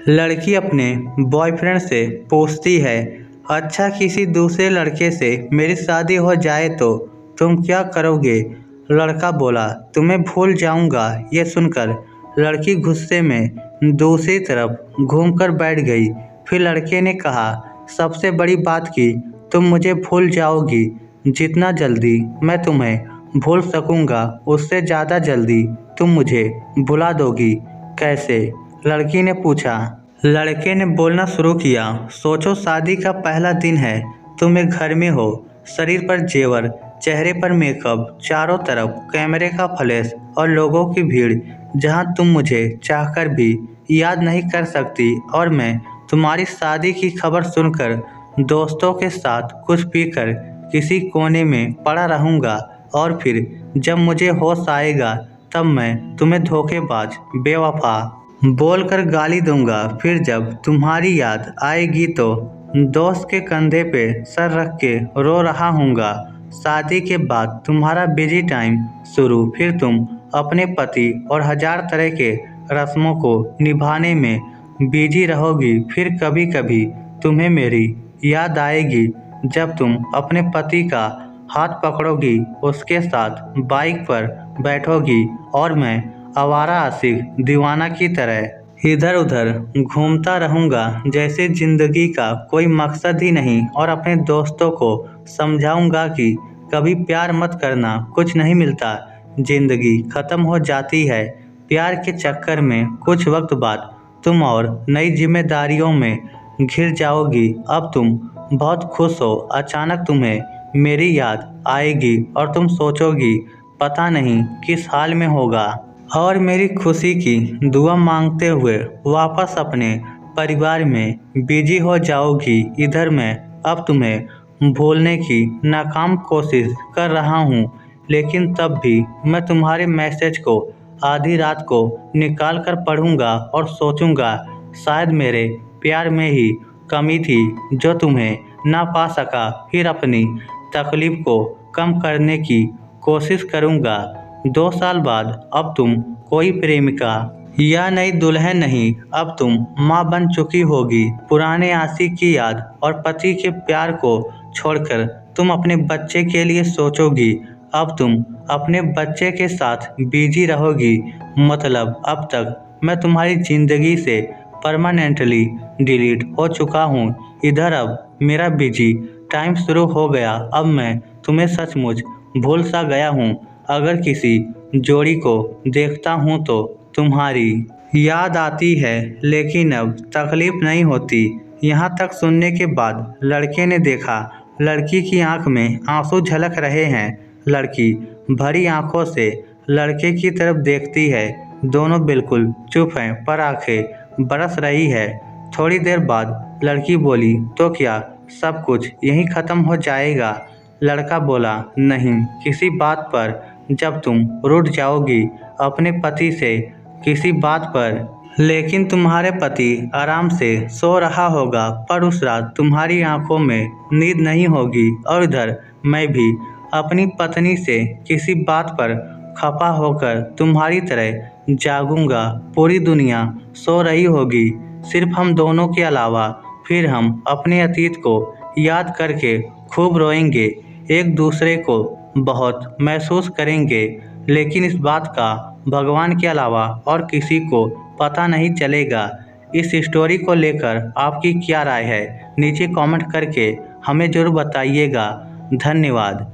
लड़की अपने बॉयफ्रेंड से पूछती है, अच्छा किसी दूसरे लड़के से मेरी शादी हो जाए तो तुम क्या करोगे? लड़का बोला, तुम्हें भूल जाऊंगा। ये सुनकर लड़की गुस्से में दूसरी तरफ घूमकर बैठ गई। फिर लड़के ने कहा, सबसे बड़ी बात कि तुम मुझे भूल जाओगी। जितना जल्दी मैं तुम्हें भूल सकूंगा उससे ज़्यादा जल्दी तुम मुझे भुला दोगी। कैसे? लड़की ने पूछा। लड़के ने बोलना शुरू किया, सोचो शादी का पहला दिन है, तुम एक घर में हो, शरीर पर जेवर, चेहरे पर मेकअप, चारों तरफ कैमरे का फ्लैश और लोगों की भीड़, जहां तुम मुझे चाहकर भी याद नहीं कर सकती और मैं तुम्हारी शादी की खबर सुनकर दोस्तों के साथ कुछ पीकर किसी कोने में पड़ा रहूँगा और फिर जब मुझे होश आएगा तब मैं तुम्हें धोखेबाज, बेवफा बोलकर गाली दूंगा। फिर जब तुम्हारी याद आएगी तो दोस्त के कंधे पे सर रख के रो रहा हूँगा। शादी के बाद तुम्हारा बिजी टाइम शुरू, फिर तुम अपने पति और हजार तरह के रस्मों को निभाने में बिजी रहोगी। फिर कभी कभी तुम्हें मेरी याद आएगी जब तुम अपने पति का हाथ पकड़ोगी, उसके साथ बाइक पर बैठोगी और मैं आवारा आशिक दीवाना की तरह इधर उधर घूमता रहूँगा जैसे जिंदगी का कोई मकसद ही नहीं और अपने दोस्तों को समझाऊंगा कि कभी प्यार मत करना, कुछ नहीं मिलता, जिंदगी ख़त्म हो जाती है प्यार के चक्कर में। कुछ वक्त बाद तुम और नई जिम्मेदारियों में घिर जाओगी। अब तुम बहुत खुश हो, अचानक तुम्हें मेरी याद आएगी और तुम सोचोगी पता नहीं किस हाल में होगा और मेरी खुशी की दुआ मांगते हुए वापस अपने परिवार में बिजी हो जाओगी। इधर मैं अब तुम्हें भूलने की नाकाम कोशिश कर रहा हूँ, लेकिन तब भी मैं तुम्हारे मैसेज को आधी रात को निकाल कर पढ़ूंगा और सोचूंगा शायद मेरे प्यार में ही कमी थी जो तुम्हें ना पा सका। फिर अपनी तकलीफ को कम करने की कोशिश करूंगा। 2 साल बाद अब तुम कोई प्रेमिका या नई दुल्हन नहीं, अब तुम माँ बन चुकी होगी। पुराने आशिक की याद और पति के प्यार को छोड़कर तुम अपने बच्चे के लिए सोचोगी। अब तुम अपने बच्चे के साथ बिजी रहोगी। मतलब अब तक मैं तुम्हारी जिंदगी से परमानेंटली डिलीट हो चुका हूँ। इधर अब मेरा बिजी टाइम शुरू हो गया। अब मैं तुम्हें सचमुच भूल सा गया हूँ। अगर किसी जोड़ी को देखता हूँ तो तुम्हारी याद आती है, लेकिन अब तकलीफ नहीं होती। यहाँ तक सुनने के बाद लड़के ने देखा लड़की की आंख में आंसू झलक रहे हैं। लड़की भरी आंखों से लड़के की तरफ देखती है। दोनों बिल्कुल चुप हैं पर आंखें बरस रही है। थोड़ी देर बाद लड़की बोली, तो क्या सब कुछ यहीं ख़त्म हो जाएगा? लड़का बोला, नहीं, किसी बात पर जब तुम रूठ जाओगी अपने पति से किसी बात पर, लेकिन तुम्हारे पति आराम से सो रहा होगा पर उस रात तुम्हारी आंखों में नींद नहीं होगी और इधर मैं भी अपनी पत्नी से किसी बात पर खफा होकर तुम्हारी तरह जागूंगा। पूरी दुनिया सो रही होगी, सिर्फ हम दोनों के अलावा। फिर हम अपने अतीत को याद करके खूब रोएंगे, एक दूसरे को बहुत महसूस करेंगे, लेकिन इस बात का भगवान के अलावा और किसी को पता नहीं चलेगा। इस स्टोरी को लेकर आपकी क्या राय है? नीचे कमेंट करके हमें ज़रूर बताइएगा। धन्यवाद।